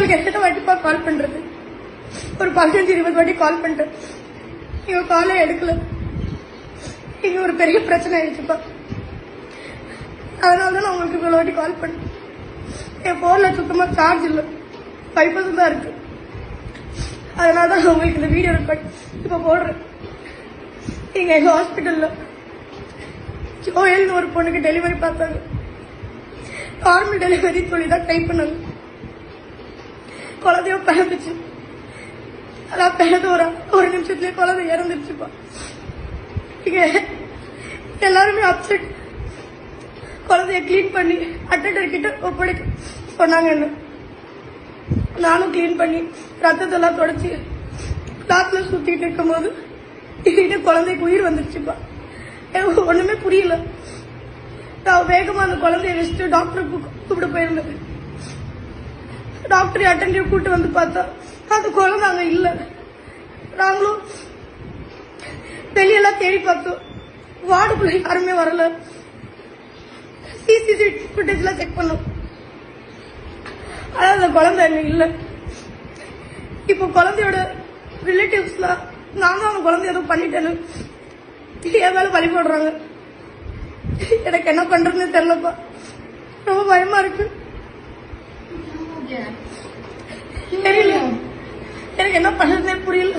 உங்களுக்கு எத்தனை வாட்டிப்பா கால் பண்றது? ஒரு 15-20 வாட்டி கால் பண்ணிட்டேன். இவங்க காலை எடுக்கல. இங்க ஒரு பெரிய பிரச்சனை ஆயிடுச்சுப்பா. அதனாலதான் நான் உங்களுக்கு இவ்வளவு வாட்டி கால் பண்ணேன். என் போன்ல சுத்தமா சார்ஜ் இல்லை, 5% தான் இருக்கு. அதனாலதான் நான் உங்களுக்கு இந்த வீடியோ ரெக்கார்ட் இப்ப போடுறேன். இங்க எங்க ஹாஸ்பிட்டல்ல ஜோயல்னு ஒரு பொண்ணுக்கு டெலிவரி பார்த்தாங்க. நார்மல் டெலிவரி சொல்லிதான் ட்ரை பண்ணாங்க. குழந்தையோ பிறந்துச்சு. அதான் பிறந்து ஒரு நிமிஷத்துலயே குழந்தை இறந்துருச்சுப்பா. இங்க எல்லாருமே அப்செட். குழந்தைய கிளீன் பண்ணி அட்டெண்டர் கிட்ட ஒப்படைக்க சொன்னாங்க. என்ன நானும் கிளீன் பண்ணி ரத்தத்தெல்லாம் தொடச்சி கிளாஸ்ல சுத்திட்டு இருக்கும் போது குழந்தைக்கு உயிர் வந்துருச்சுப்பா. எனக்கு ஒண்ணுமே புரியல. நான் வேகமா அந்த குழந்தைய வச்சுட்டு டாக்டருக்கு கூப்பிட்டு போயிருந்தேன். டாக்டர் அட்டெண்டர் கூப்பிட்டு வந்து பார்த்தா அந்த குழந்தை அங்க இல்ல. நாங்களும் வெளியெல்லாம் தேடி பார்த்தோம். வார்டுக்குள்ள யாருமே வரல. சிசிடிவி ஃபுட்டேஜ்ல செக் பண்ணோம். ஆனா அந்த குழந்தை அங்க இல்ல. இப்போ குழந்தையோட ரிலேட்டிவ்ஸ்லாம் நான் தான் அந்த குழந்தை ஏதோ பண்ணிட்டேன்னு என் மேல பழி போடுறாங்க. எனக்கு என்ன பண்றதுன்னு தெரியலப்பா. ரொம்ப பயமா இருக்கு. தெரியல, எனக்கு என்ன பண்றதுன்னே புரியல.